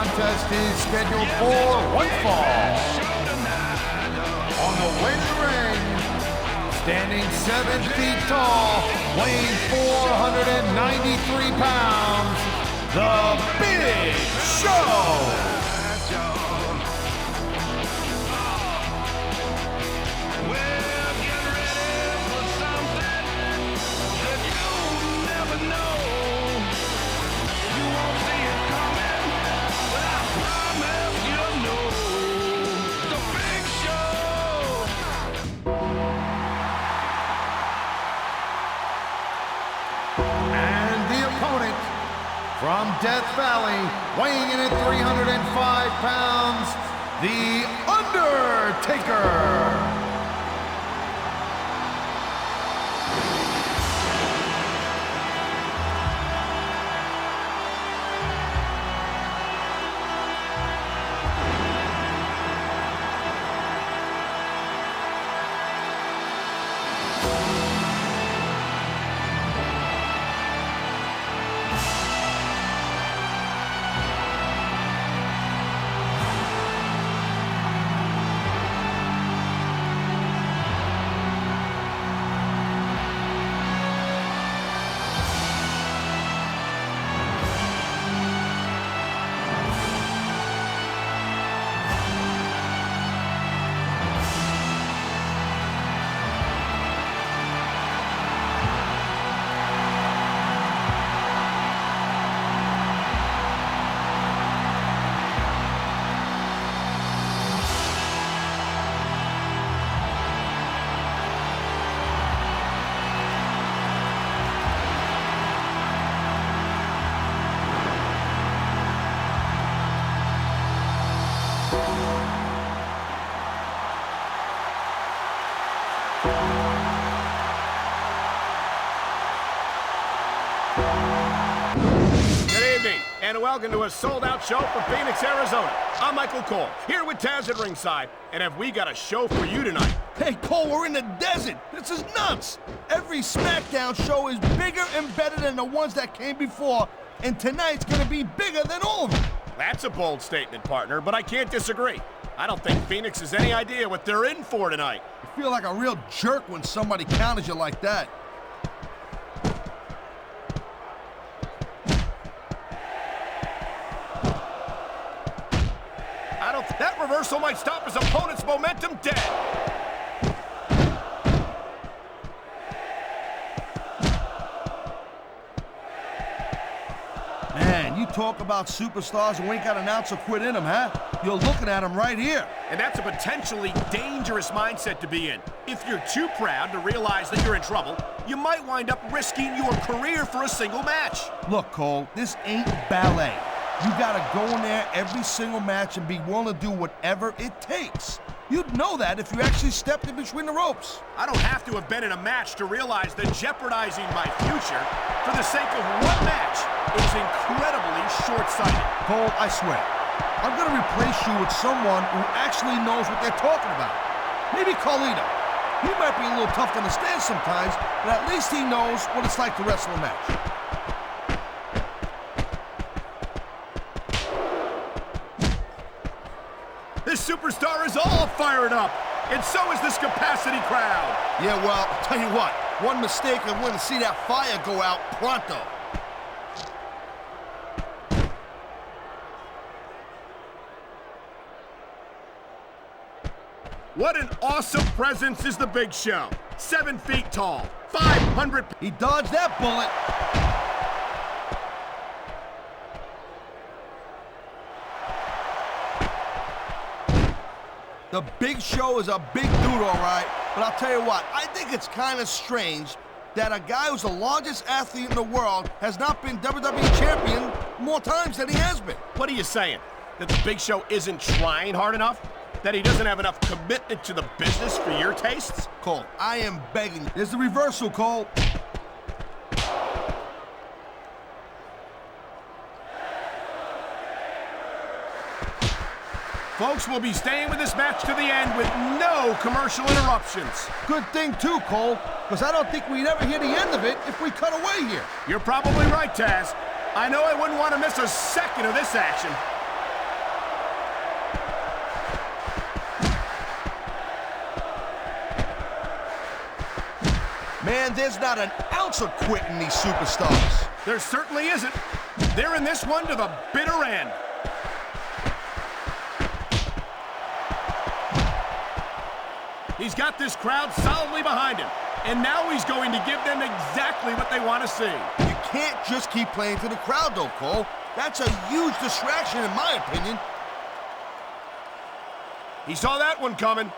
contest is scheduled for one fall. On the way to the ring, standing 7 feet tall, weighing 493 pounds, The Big Show! From Death Valley, weighing in at 305 pounds, The Undertaker. And welcome to a sold-out show from Phoenix, Arizona. I'm Michael Cole, here with Taz at ringside, and have we got a show for you tonight? Hey, Cole, we're in the desert. This is nuts. Every Smackdown show is bigger and better than the ones that came before, and tonight's gonna be bigger than all of them. That's a bold statement, partner, but I can't disagree. I don't think Phoenix has any idea what they're in for tonight. You feel like a real jerk when somebody counters you like that. That reversal might stop his opponent's momentum dead. Man, you talk about superstars who ain't got an ounce of quit in them, huh? You're looking at them right here. And that's a potentially dangerous mindset to be in. If you're too proud to realize that you're in trouble, you might wind up risking your career for a single match. Look, Cole, this ain't ballet. You gotta go in there every single match and be willing to do whatever it takes. You'd know that if you actually stepped in between the ropes. I don't have to have been in a match to realize that jeopardizing my future for the sake of one match is incredibly short-sighted. Cole, I swear, I'm gonna replace you with someone who actually knows what they're talking about. Maybe Carlito. He might be a little tough to understand sometimes, but at least he knows what it's like to wrestle a match. This superstar is all fired up, and so is this capacity crowd. Yeah, well, I'll tell you what, one mistake and we're going to see that fire go out pronto. What an awesome presence is the Big Show. 7 feet tall, 500... He dodged that bullet. The Big Show is a big dude, all right, but I'll tell you what, I think it's kind of strange that a guy who's the largest athlete in the world has not been WWE champion more times than he has been. What are you saying? That the Big Show isn't trying hard enough? That he doesn't have enough commitment to the business for your tastes? Cole, I am begging. There's the reversal, Cole. Folks, we'll be staying with this match to the end with no commercial interruptions. Good thing, too, Cole, because I don't think we'd ever hear the end of it if we cut away here. You're probably right, Taz. I know I wouldn't want to miss a second of this action. Man, there's not an ounce of quit in these superstars. There certainly isn't. They're in this one to the bitter end. He's got this crowd solidly behind him. And now he's going to give them exactly what they want to see. You can't just keep playing to the crowd, though, Cole. That's a huge distraction, in my opinion. He saw that one coming.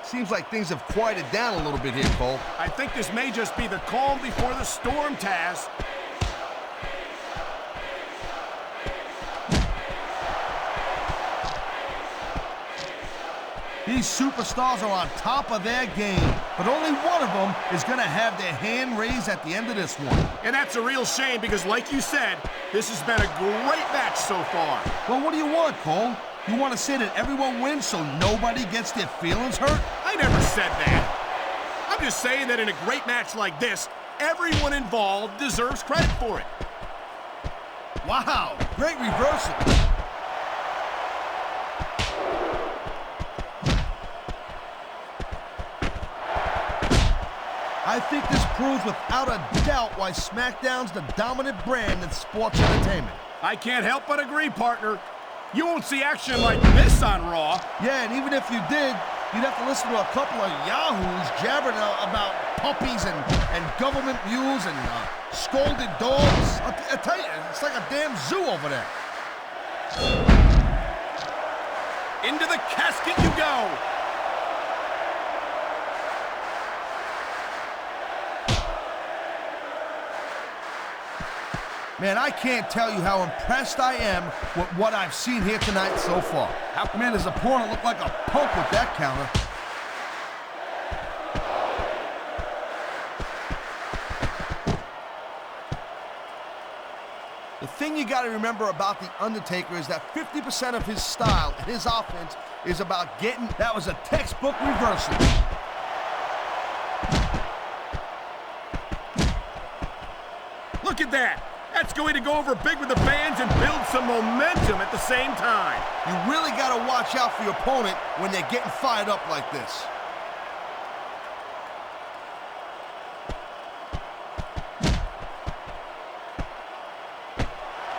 Seems like things have quieted down a little bit here, Cole. I think this may just be the calm before the storm, Taz. These superstars are on top of their game, but only one of them is going to have their hand raised at the end of this one. And that's a real shame because, like you said, this has been a great match so far. Well, what do you want, Cole? You want to say that everyone wins so nobody gets their feelings hurt? I never said that. I'm just saying that in a great match like this, everyone involved deserves credit for it. Wow, great reversal. I think this proves without a doubt why SmackDown's the dominant brand in sports entertainment. I can't help but agree, partner. You won't see action like this on Raw. Yeah, and even if you did, you'd have to listen to a couple of yahoos jabbering about puppies and government mules and scolded dogs. I tell you, it's like a damn zoo over there. Into the casket you go. Man, I can't tell you how impressed I am with what I've seen here tonight so far. Man, his opponent looked like a punk with that counter. The thing you got to remember about The Undertaker is that 50% of his style and his offense is about getting... That was a textbook reversal. Look at that. That's going to go over big with the fans and build some momentum at the same time. You really got to watch out for your opponent when they're getting fired up like this.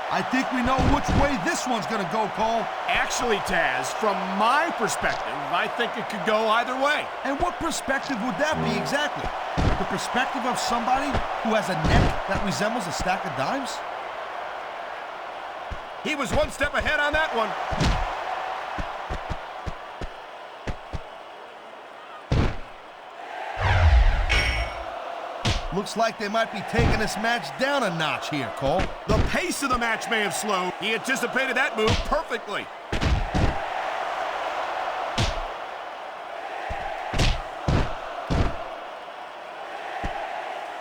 I think we know which way this one's going to go, Cole. Actually, Taz, from my perspective, I think it could go either way. And what perspective would that be exactly? The perspective of somebody who has a neck that resembles a stack of dimes? He was one step ahead on that one. Looks like they might be taking this match down a notch here, Cole. The pace of the match may have slowed. He anticipated that move perfectly.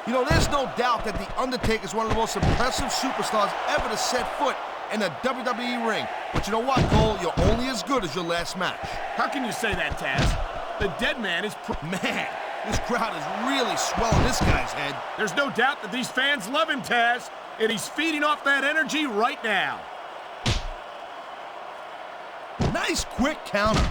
You know, there's no doubt that The Undertaker is one of the most impressive superstars ever to set foot in a WWE ring. But you know what, Cole? You're only as good as your last match. How can you say that, Taz? The dead man is... Man, this crowd is really swelling this guy's head. There's no doubt that these fans love him, Taz, and he's feeding off that energy right now. Nice quick counter.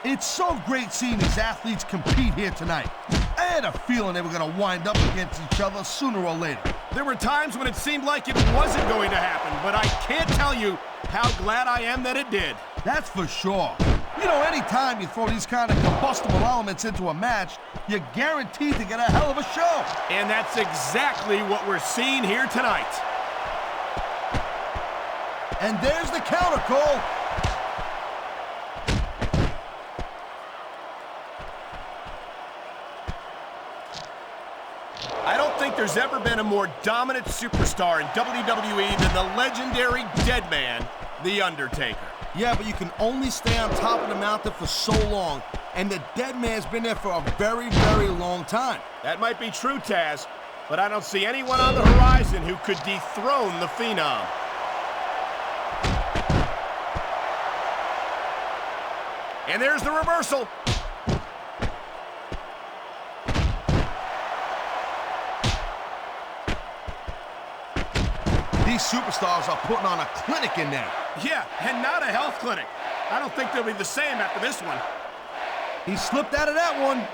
It's so great seeing these athletes compete here tonight. I had a feeling they were going to wind up against each other sooner or later. There were times when it seemed like it wasn't going to happen, but I can't tell you how glad I am that it did. That's for sure. You know, anytime you throw these kind of combustible elements into a match, you're guaranteed to get a hell of a show. And that's exactly what we're seeing here tonight. And there's the counter, Cole. I don't think there's ever been a more dominant superstar in WWE than the legendary dead man, The Undertaker. Yeah, but you can only stay on top of the mountain for so long, and the dead man's been there for a very, very long time. That might be true, Taz, but I don't see anyone on the horizon who could dethrone the Phenom. And there's the reversal. superstars are putting on a clinic in there. Yeah, and not a health clinic. I don't think they'll be the same after this one. He slipped out of that one.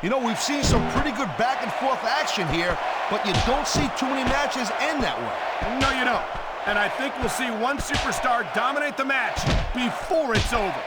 You know, we've seen some pretty good back and forth action here, but you don't see too many matches end that way. No, you don't. And I think we'll see one superstar dominate the match before it's over.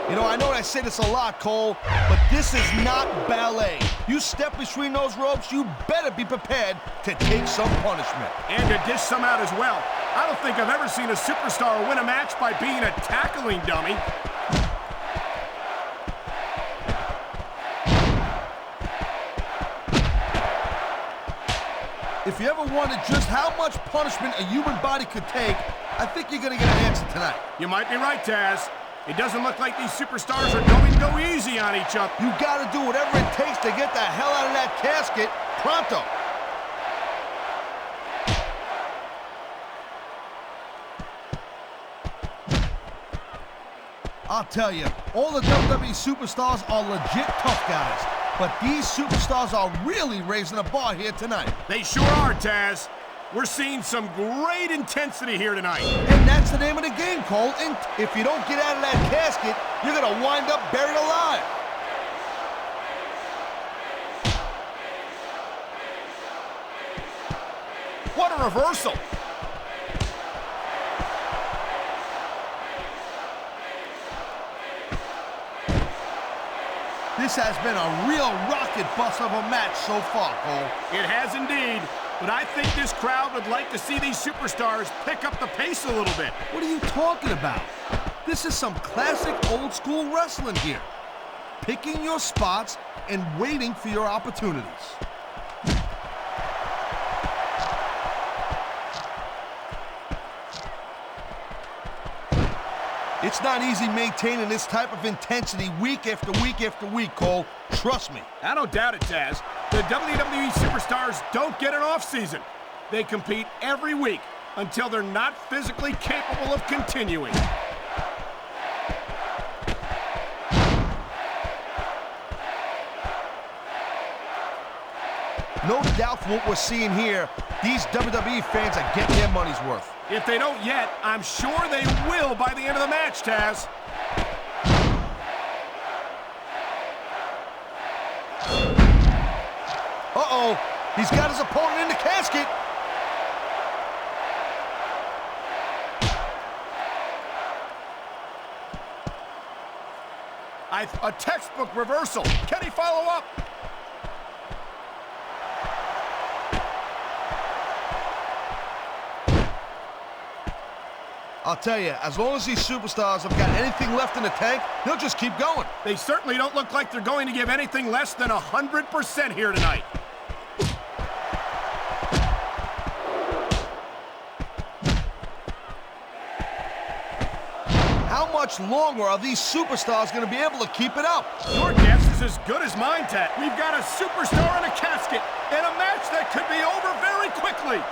You know, I know I say this a lot, Cole, but this is not ballet. You step between those ropes, you better be prepared to take some punishment. And to dish some out as well. I don't think I've ever seen a superstar win a match by being a tackling dummy. If you ever wondered just how much punishment a human body could take, I think you're going to get an answer tonight. You might be right, Taz. It doesn't look like these superstars are going to go easy on each other. You got to do whatever it takes to get the hell out of that casket pronto. I'll tell you, all the WWE superstars are legit tough guys, but these superstars are really raising the bar here tonight. They sure are, Taz. We're seeing some great intensity here tonight. And that's the name of the game, Cole. And if you don't get out of that casket, you're going to wind up buried alive. What a reversal. This has been a real rocket bus of a match so far, Cole. It has indeed. But I think this crowd would like to see these superstars pick up the pace a little bit. What are you talking about? This is some classic old-school wrestling here. Picking your spots and waiting for your opportunities. It's not easy maintaining this type of intensity week after week after week, Cole. Trust me. I don't doubt it, Taz. The WWE superstars don't get an off-season. They compete every week until they're not physically capable of continuing. No doubt from what we're seeing here, these WWE fans are getting their money's worth. If they don't yet, I'm sure they will by the end of the match, Taz. Uh-oh, he's got his opponent in the casket. A textbook reversal. Can he follow up? I'll tell you, as long as these superstars have got anything left in the tank, they'll just keep going. They certainly don't look like they're going to give anything less than 100% here tonight. How much longer are these superstars going to be able to keep it up? Your guess is as good as mine, Ted. We've got a superstar in a casket and a match that could be over very quickly.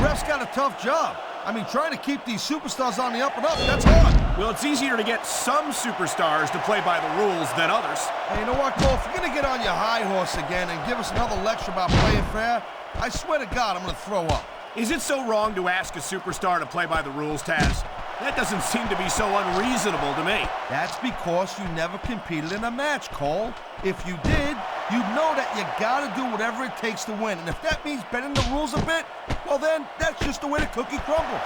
Ref's got a tough job. I mean, trying to keep these superstars on the up and up, that's hard. Well, it's easier to get some superstars to play by the rules than others. Hey, you know what, Cole? If you're going to get on your high horse again and give us another lecture about playing fair, I swear to God, I'm going to throw up. Is it so wrong to ask a superstar to play by the rules, Taz? That doesn't seem to be so unreasonable to me. That's because you never competed in a match, Cole. If you did, you'd know that you gotta do whatever it takes to win. And if that means bending the rules a bit, well then, that's just the way the cookie crumbles.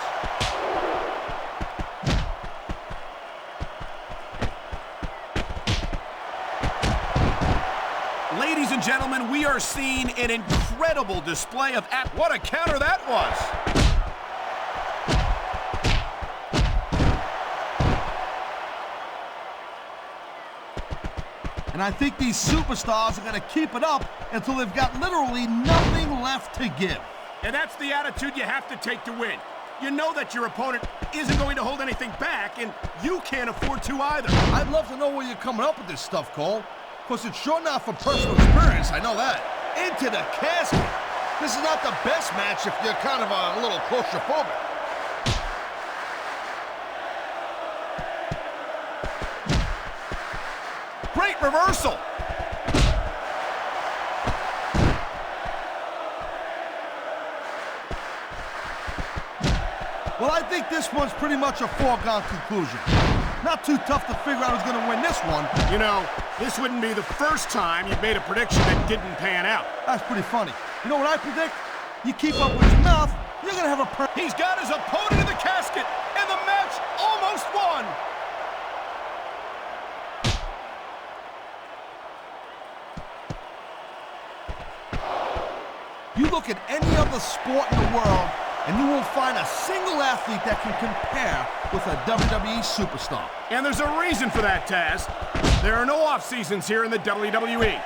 Ladies and gentlemen, we are seeing an incredible display of what a counter that was. And I think these superstars are going to keep it up until they've got literally nothing left to give. And that's the attitude you have to take to win. You know that your opponent isn't going to hold anything back, and you can't afford to either. I'd love to know where you're coming up with this stuff, Cole, because it's sure not from personal experience, I know that. Into the casket. This is not the best match if you're kind of a little claustrophobic. Great reversal. Well, I think this one's pretty much a foregone conclusion. Not too tough to figure out who's going to win this one. You know, this wouldn't be the first time you've made a prediction that didn't pan out. That's pretty funny. You know what I predict? You keep up with your mouth, you're going to have a He's got his opponent in the casket, and the match almost won. You look at any other sport in the world, and you won't find a single athlete that can compare with a WWE superstar. And there's a reason for that, Taz. There are no off-seasons here in the WWE.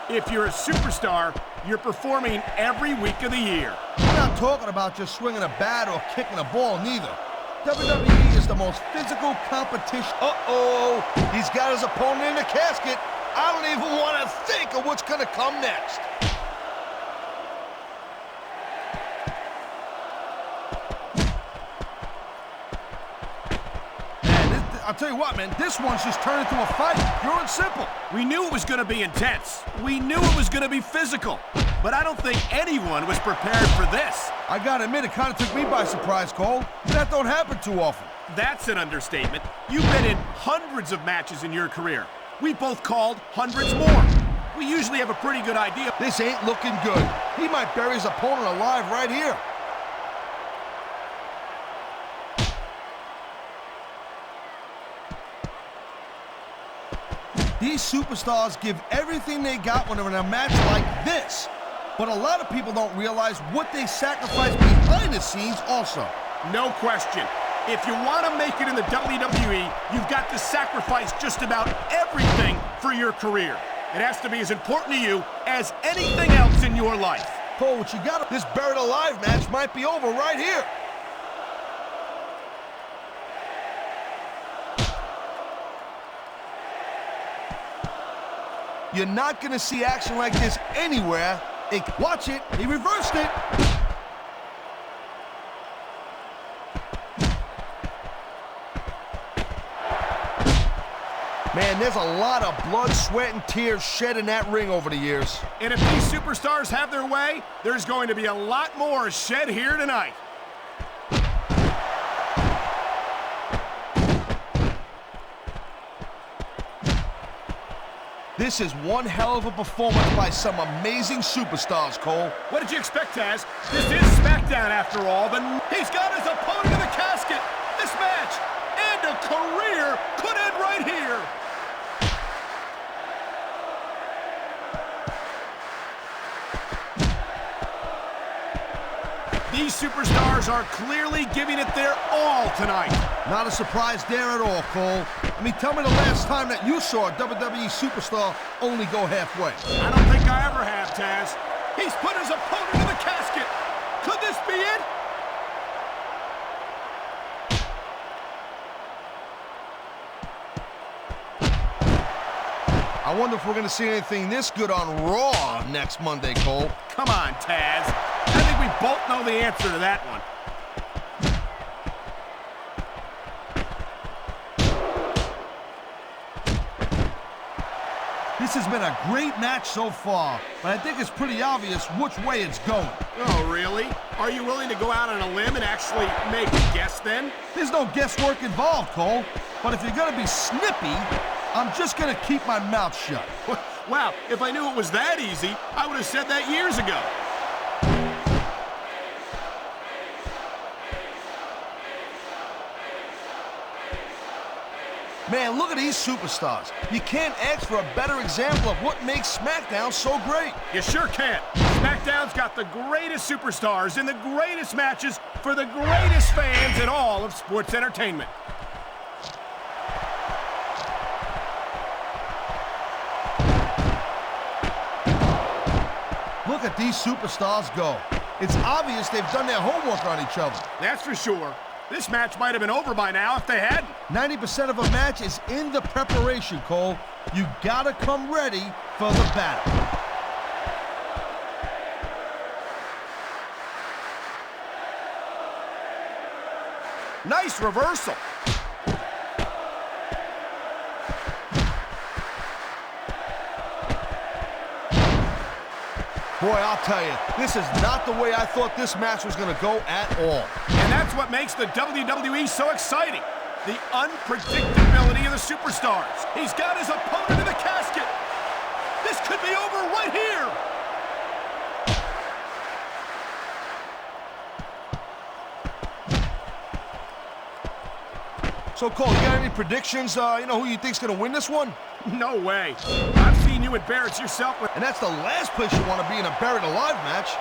If you're a superstar, you're performing every week of the year. We're not talking about just swinging a bat or kicking a ball, neither. WWE is the most physical competition. Uh-oh, he's got his opponent in the casket. I don't even want to think of what's going to come next. I'll tell you what, man, this one's just turned into a fight, pure and simple. We knew it was going to be intense. We knew it was going to be physical. But I don't think anyone was prepared for this. I gotta admit, it kind of took me by surprise, Cole. That don't happen too often. That's an understatement. You've been in hundreds of matches in your career. We both called hundreds more. We usually have a pretty good idea. This ain't looking good. He might bury his opponent alive right here. These superstars give everything they got when they're in a match like this. But a lot of people don't realize what they sacrifice behind the scenes also. No question. If you want to make it in the WWE, you've got to sacrifice just about everything for your career. It has to be as important to you as anything else in your life. Cole, what you got? This buried alive match might be over right here. You're not going to see action like this anywhere. Watch it. He reversed it. Man, there's a lot of blood, sweat, and tears shed in that ring over the years. And if these superstars have their way, there's going to be a lot more shed here tonight. This is one hell of a performance by some amazing superstars, Cole. What did you expect, Taz? This is Smackdown after all, but he's got his opponent in the casket. This match and a career could end right here. These superstars are clearly giving it their all tonight. Not a surprise there at all, Cole. I mean, tell me the last time that you saw a WWE superstar only go halfway. I don't think I ever have, Taz. He's put his opponent in the casket. Could this be it? I wonder if we're going to see anything this good on Raw next Monday, Cole. Come on, Taz. I think we both know the answer to that one. This has been a great match so far, but I think it's pretty obvious which way it's going. Oh, really? Are you willing to go out on a limb and actually make a guess then? There's no guesswork involved, Cole. But if you're going to be snippy, I'm just going to keep my mouth shut. Wow, if I knew it was that easy, I would have said that years ago. Man, look at these superstars. You can't ask for a better example of what makes SmackDown so great. You sure can. SmackDown's got the greatest superstars in the greatest matches for the greatest fans in all of sports entertainment. Look at these superstars go. It's obvious they've done their homework on each other. That's for sure. This match might have been over by now if they hadn't. 90% of a match is in the preparation, Cole. You gotta come ready for the battle. Nice reversal. Boy, I'll tell you, this is not the way I thought this match was gonna go at all. And that's what makes the WWE so exciting. The unpredictability of the superstars. He's got his opponent in the casket. This could be over right here. So, Cole, you got any predictions, who you think's gonna win this one? No way. I've seen you embarrass yourself with... And that's the last place you want to be in a buried alive match.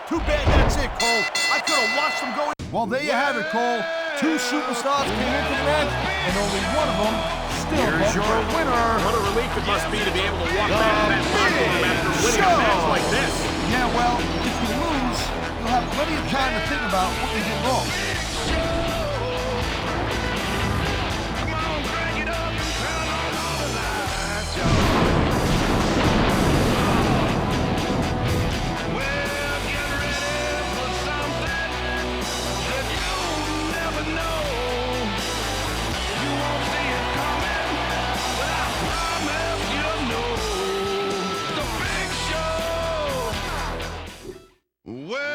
Too bad that's it, Cole. I could have watched them go. Well, there you have it, Cole. Two superstars came into the match, and only one of them still Here's your winner. What a relief it must be to be able to walk back to that platform after winning a match like this. Yeah, well, if you lose, you'll have plenty of time to think about what you did wrong. Well,